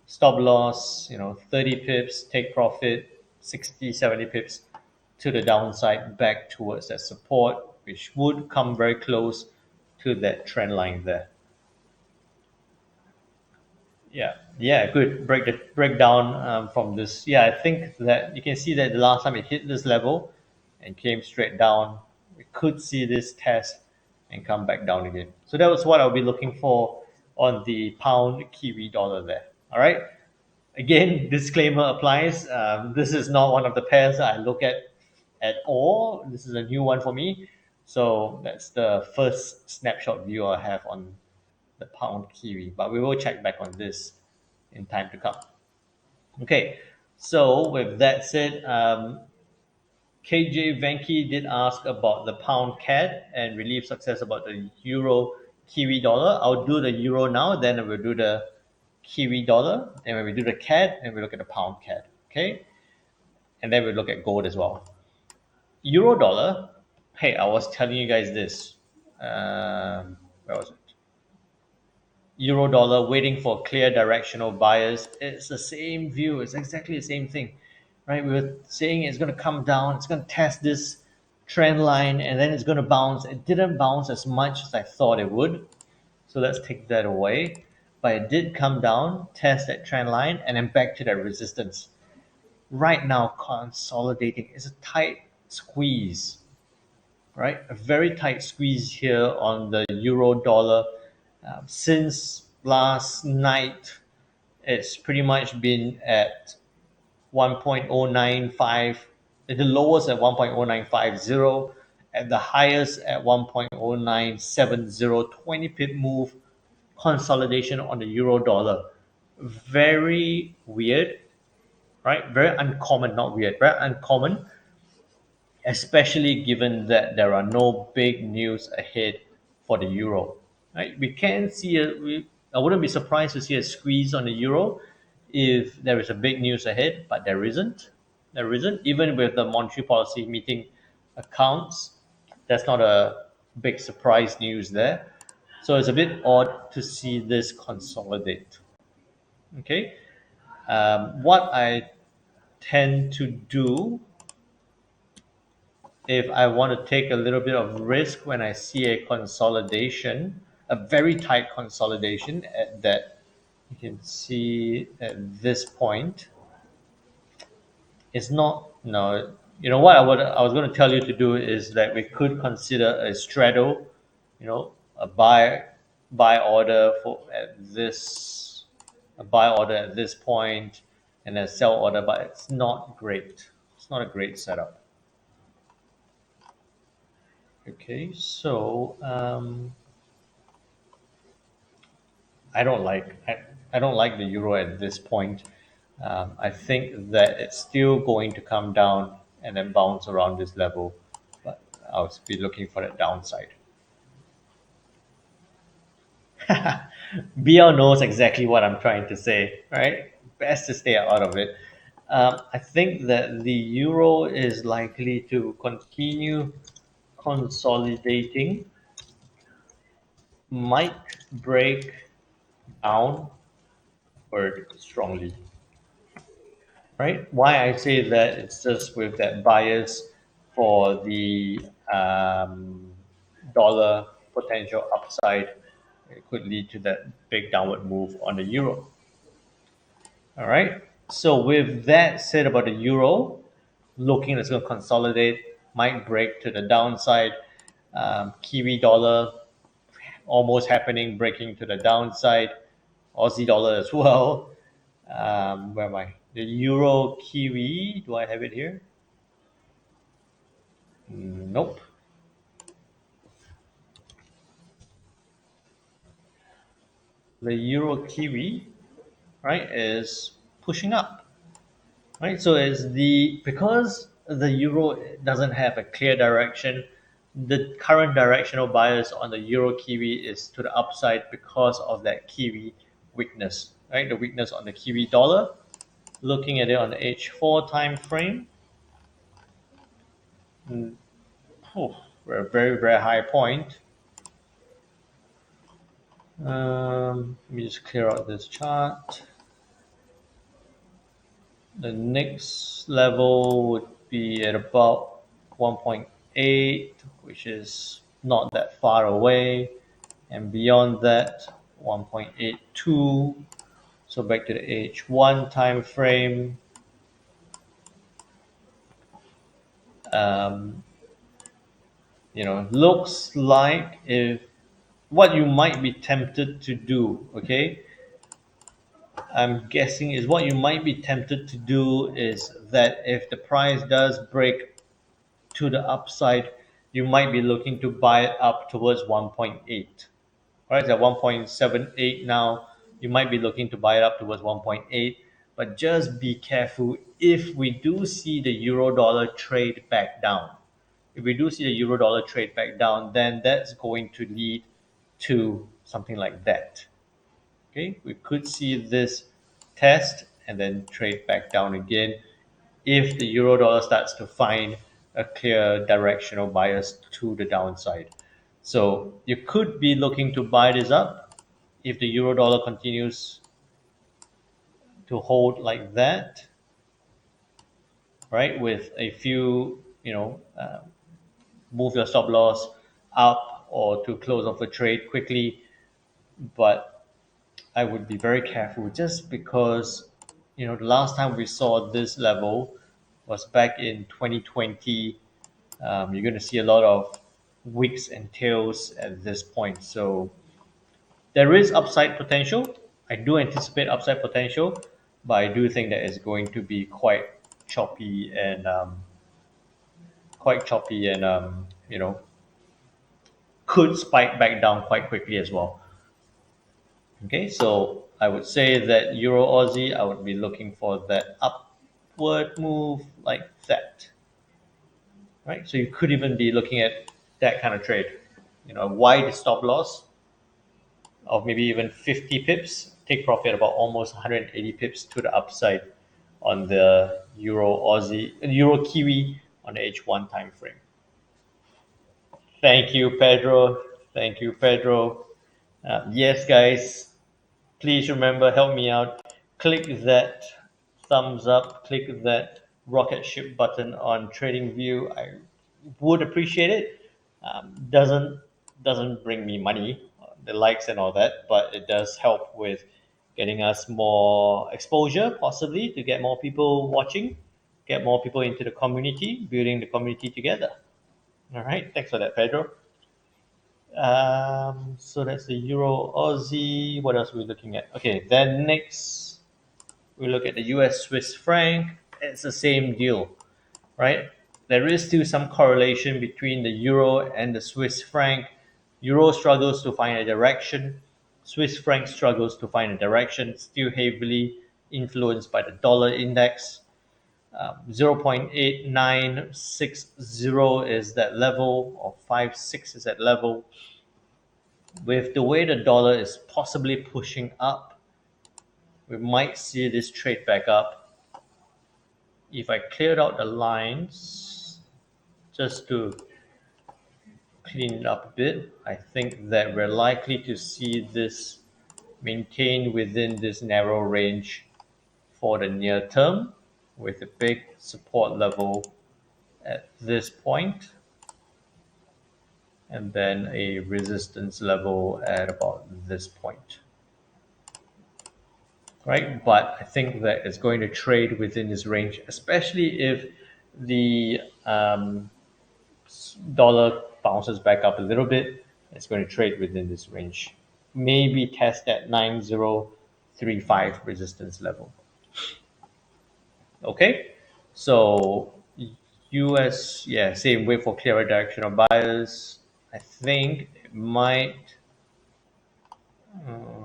stop loss 30 pips, take profit 60 70 pips to the downside back towards that support, which would come very close to that trend line there. Yeah, good. Break down from this. Yeah, I think that you can see that the last time it hit this level and came straight down, we could see this test and come back down again. So that was what I'll be looking for on the pound Kiwi dollar there. All right. Again, disclaimer applies. This is not one of the pairs I look at all. This is a new one for me. So that's the first snapshot view I have on the pound Kiwi, but we will check back on this in time to come. Okay, so with that said, KJ Venki did ask about the pound CAD and relief success about the euro Kiwi dollar. I'll do the euro now, then we'll do the Kiwi dollar, and when we do the CAD, and we look at the pound CAD. Okay, and then we look at gold as well. Euro dollar. Hey, I was telling you guys this. Where was it? Euro dollar waiting for clear directional buyers. It's the same view. It's exactly the same thing, right? We were saying it's going to come down. It's going to test this trend line, and then it's going to bounce. It didn't bounce as much as I thought it would. So let's take that away. But it did come down, test that trend line, and then back to that resistance. Right now, consolidating is a tight squeeze, right? A very tight squeeze here on the euro dollar. Since last night, it's pretty much been at 1.095, at the lowest at 1.0950, at the highest at 1.0970, 20 pip move consolidation on the euro dollar. Very weird, right? Very uncommon, not weird, very uncommon, especially given that there are no big news ahead for the euro. Right? We can see I wouldn't be surprised to see a squeeze on the euro if there is a big news ahead, but there isn't. There isn't. Even with the monetary policy meeting accounts, that's not a big surprise news there. So it's a bit odd to see this consolidate. Okay. What I tend to do if I want to take a little bit of risk when I see a consolidation, a very tight consolidation at that you can see at this point, it's not no. You know what I was going to tell you to do is that we could consider a straddle, a buy order for at this a buy order at this point and a sell order, but it's not great. It's not a great setup. Okay, so I don't like the euro at this point. I think that it's still going to come down and then bounce around this level, but I'll be looking for that downside. BL knows exactly what I'm trying to say, right? Best to stay out of it. I think that the euro is likely to continue consolidating, might break downward strongly. Right? Why I say that it's just with that bias for the dollar potential upside, it could lead to that big downward move on the euro. All right. So with that said about the euro, looking it's going to consolidate, might break to the downside. Kiwi dollar almost happening, breaking to the downside. Aussie dollar as well. Where am I? The euro kiwi. Do I have it here? Nope. The euro kiwi, right, is pushing up. Right, so it's the because the euro doesn't have a clear direction. The current directional bias on the euro kiwi is to the upside because of that kiwi weakness. Right, the weakness on the kiwi dollar. Looking at it on the H4 time frame, we're a very very high point. Let me just clear out this chart. The next level would be at about 1.8, which is not that far away. And beyond that, 1.82. So back to the H1 time frame. Looks like if what you might be tempted to do, okay? I'm guessing is what you might be tempted to do is that if the price does break to the upside, you might be looking to buy it up towards 1.8. Right, it's at 1.78 now. You might be looking to buy it up towards 1.8, but just be careful if we do see the euro dollar trade back down. If we do see the euro dollar trade back down, then that's going to lead to something like that. Okay, we could see this test and then trade back down again if the euro dollar starts to find a clear directional bias to the downside. So you could be looking to buy this up if the euro dollar continues to hold like that, right? With a few, move your stop loss up or to close off a trade quickly. But I would be very careful just because, the last time we saw this level was back in 2020. You're going to see a lot of wicks and tails at this point. So there is upside potential. I do anticipate upside potential, but I do think that it's going to be choppy and quite choppy and could spike back down quite quickly as well. Okay, so I would say that Euro Aussie, I would be looking for that upward move like that. Right, so you could even be looking at that kind of trade. A wide stop loss of maybe even 50 pips, take profit about almost 180 pips to the upside on the Euro Kiwi on the H1 time frame. Thank you, Pedro. Thank you, Pedro. Yes, guys, please remember, help me out. Click that thumbs up, click that rocket ship button on TradingView. I would appreciate it. Doesn't bring me money, the likes and all that, but it does help with getting us more exposure, possibly to get more people watching, get more people into the community, building the community together. All right, thanks for that, Pedro. So that's the Euro Aussie. What else are we looking at? Okay, then next we look at the US Swiss franc. It's the same deal, right? There is still some correlation between the euro and the Swiss franc. Euro struggles to find a direction. Swiss franc struggles to find a direction, still heavily influenced by the dollar index. 0.8960 is that level, or 56 is that level. With the way the dollar is possibly pushing up, we might see this trade back up. If I cleared out the lines just to clean it up a bit, I think that we're likely to see this maintained within this narrow range for the near term, with a big support level at this point, and then a resistance level at about this point. Right, but I think that it's going to trade within this range, especially if the dollar bounces back up a little bit. It's going to trade within this range, maybe test that 9035 resistance level. Okay, so US, yeah, same, wait for clearer direction of buyers. I think it might,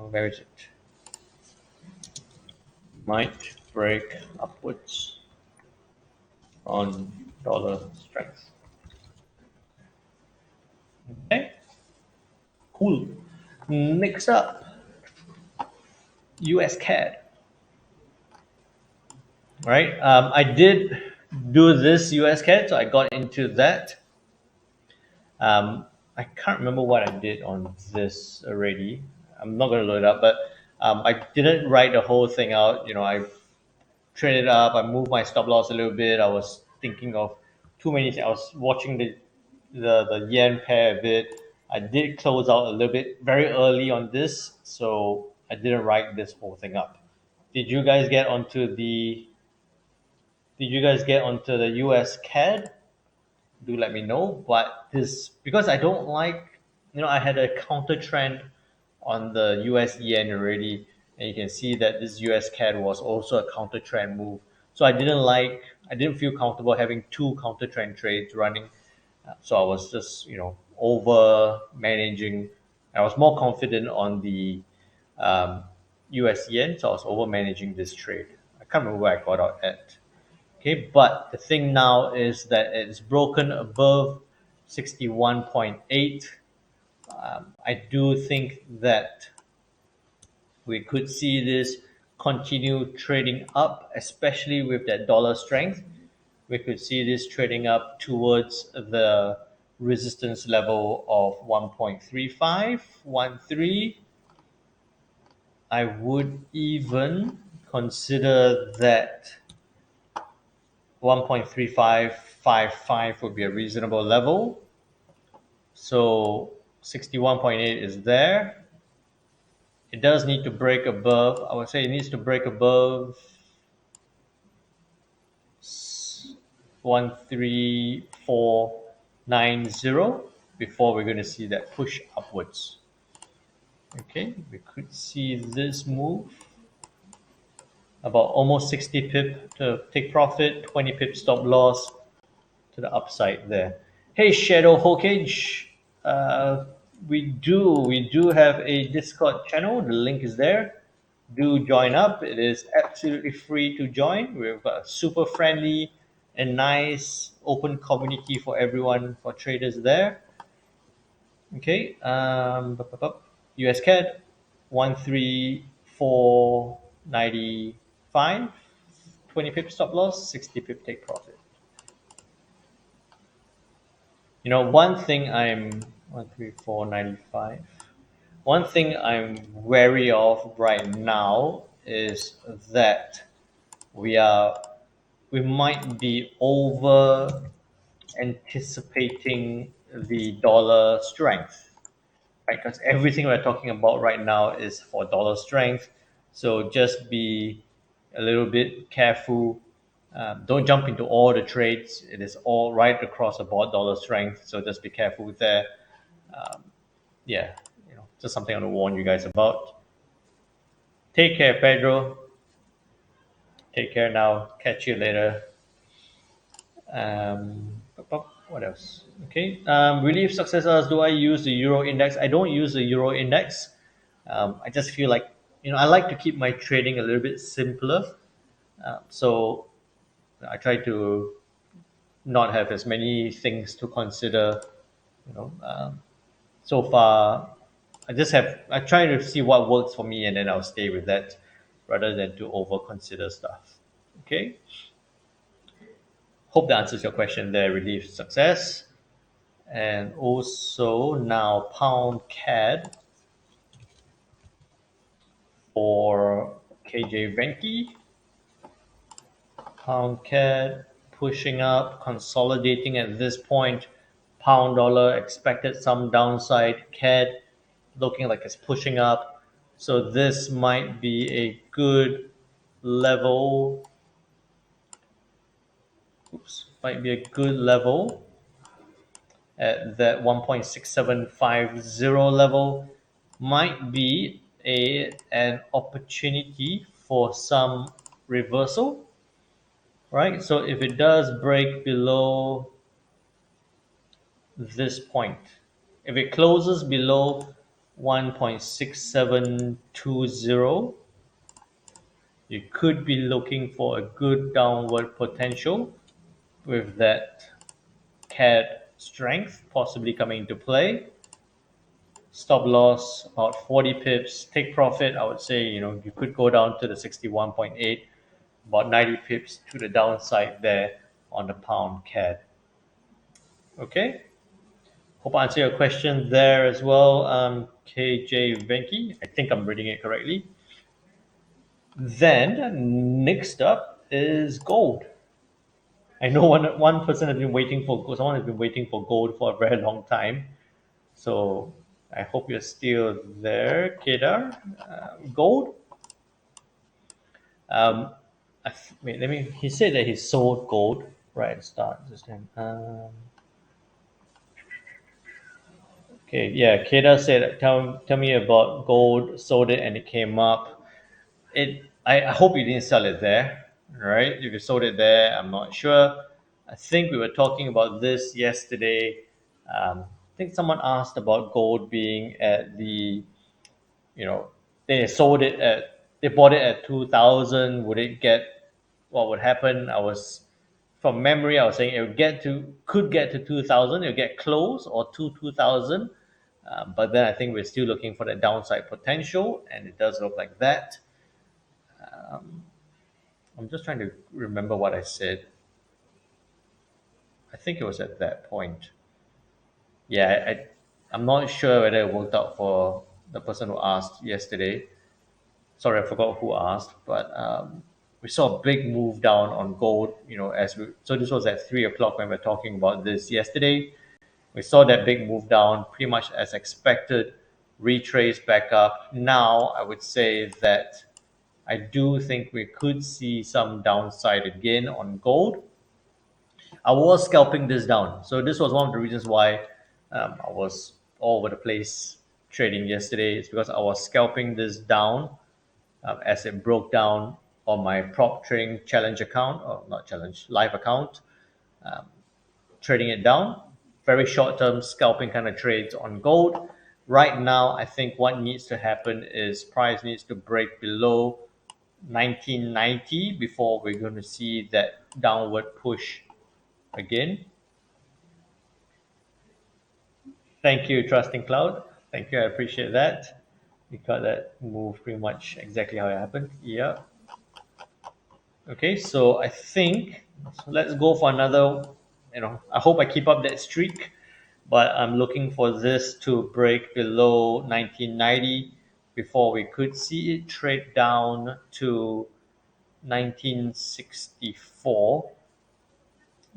where is it? Might break upwards on dollar strength. Okay, cool. Next up, US CAD. Right, I did do this US CAD, so I got into that. I can't remember what I did on this already. I'm not going to load it up, but I didn't write the whole thing out. I traded up. I moved my stop loss a little bit. I was thinking of too many things. I was watching the yen pair a bit. I did close out a little bit very early on this, so I didn't write this whole thing up. Did you guys get onto the US CAD? Do let me know. But this, because I don't like, I had a counter trend on the US yen already, and you can see that this US CAD was also a counter trend move. So I didn't feel comfortable having two counter trend trades running. So I was just, over managing. I was more confident on the US yen, so I was over managing this trade. I can't remember where I got out at. Okay, but the thing now is that it's broken above 61.8. I do think that we could see this continue trading up, especially with that dollar strength. We could see this trading up towards the resistance level of 1.3513. I would even consider that 1.3555 would be a reasonable level. So 61.8 is there. It does need to break above, I would say it needs to break above 13490 before we're going to see that push upwards. Okay, we could see this move about almost 60 pip to take profit, 20 pip stop loss to the upside there. Hey, Shadow Hawkage, we do have a Discord channel. The link is there. Do join up. It is absolutely free to join. We've got a super friendly and nice open community for everyone, for traders there. Okay, US CAD 13495, 20 pip stop loss, 60 pip take profit. You know, one thing I'm 13495. One thing I'm wary of right now is that we might be over anticipating the dollar strength, right? Because everything we're talking about right now is for dollar strength. So just be a little bit careful. Don't jump into all the trades. It is all right across the board dollar strength. So just be careful with that. Yeah, just something I want to warn you guys about. Take care, Pedro. Take care now. Catch you later. What else? Okay. Relief successors. Do I use the Euro index? I don't use the Euro index. I just feel like I like to keep my trading a little bit simpler. So I try to not have as many things to consider. So far, I try to see what works for me, and then I'll stay with that, rather than to over consider stuff. Okay. Hope that answers your question there. Relief success. And also now pound CAD for KJ Venki. Pound CAD pushing up, consolidating at this point. Pound dollar expected some downside. CAD looking like it's pushing up. So this might be a good level. Might be a good level at that 1.6750 level. Might be an opportunity for some reversal, right? So if it does break below this point, if it closes below 1.6720, you could be looking for a good downward potential with that CAD strength possibly coming into play. Stop loss about 40 pips. Take profit, I would say, you could go down to the 61.8, about 90 pips to the downside there on the pound CAD. Okay. Hope I answered your question there as well, KJ Venki. I think I'm reading it correctly. Then next up is gold. I know one person has been waiting for gold. Someone has been waiting for gold for a very long time. So I hope you're still there, Kedar. Gold. Wait, let me. He said that he sold gold right at the start. Just then. Okay, yeah. Kedar said, "Tell me about gold. Sold it and it came up. I hope you didn't sell it there, right? If you sold it there, I'm not sure. I think we were talking about this yesterday. I think someone asked about gold being at the, you know, they bought it at 2,000. What would happen? From memory, I was saying could get to 2,000. It'll get close or to 2,000. But then I think we're still looking for the downside potential, and it does look like that. I'm just trying to remember what I said. I think it was at that point. Yeah, I'm not sure whether it worked out for the person who asked yesterday. Sorry, I forgot who asked, but we saw a big move down on gold. So this was at 3 o'clock when we were talking about this yesterday. We saw that big move down, pretty much as expected, retrace back up. Now, I would say that I do think we could see some downside again on gold. I was scalping this down. So this was one of the reasons why I was all over the place trading yesterday. It's because I was scalping this down as it broke down on my prop trading challenge account, or not challenge, live account, trading it down. Very short term scalping kind of trades on gold. Right now, I think what needs to happen is price needs to break below 1990 before we're going to see that downward push again. Thank you, Trusting Cloud. Thank you, I appreciate that. We got that move pretty much exactly how it happened. Yeah. Okay, so I think let's go for another. I hope I keep up that streak, but I'm looking for this to break below 1990 before we could see it trade down to 1964.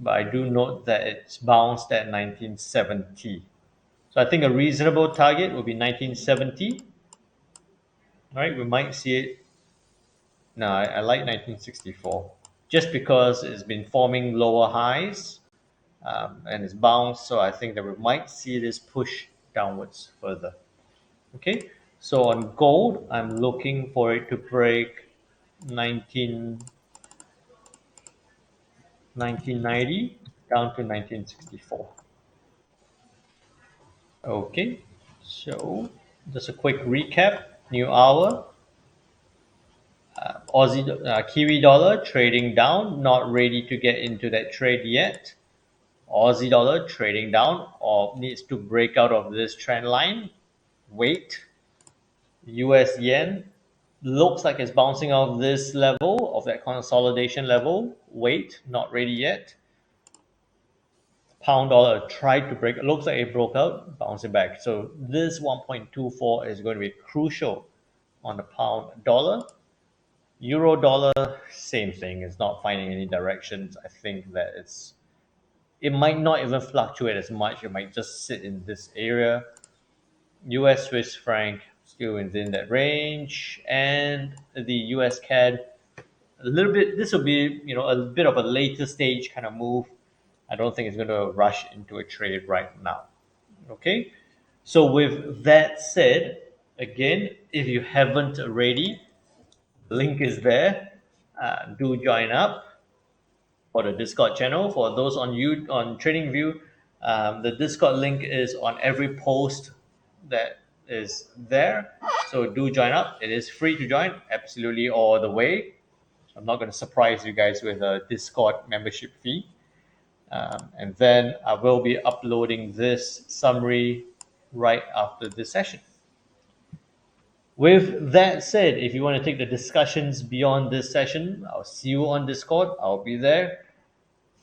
But I do note that it's bounced at 1970. So I think a reasonable target would be 1970. All right, we might see it. No, I like 1964 just because it's been forming lower highs and it's bounced. So I think that we might see this push downwards further. Okay, so on gold, I'm looking for it to break 1990 down to 1964. Okay, so just a quick recap. New hour, Kiwi dollar trading down, not ready to get into that trade yet. Aussie dollar trading down or needs to break out of this trend line. Wait. US yen looks like it's bouncing off this level of that consolidation level. Wait, not ready yet. Pound dollar tried to break. It looks like it broke out, bouncing back. So this 1.24 is going to be crucial on the pound dollar. Euro dollar, same thing. It's not finding any directions. I think that it might not even fluctuate as much. It might just sit in this area. US Swiss franc still within that range, and the US CAD a little bit. This will be a bit of a later stage kind of move. I don't think it's going to rush into a trade right now. Okay, so with that said, again, if you haven't already, link is there. Do join up for the Discord channel. For those on TradingView, the Discord link is on every post that is there. So do join up. It is free to join, absolutely all the way. I'm not going to surprise you guys with a Discord membership fee. And then I will be uploading this summary right after this session. With that said, if you want to take the discussions beyond this session, I'll see you on Discord. I'll be there.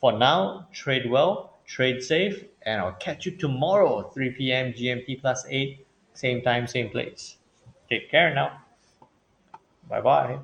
For now, trade well, trade safe, and I'll catch you tomorrow, 3 p.m. GMT +8, same time, same place. Take care now. Bye bye.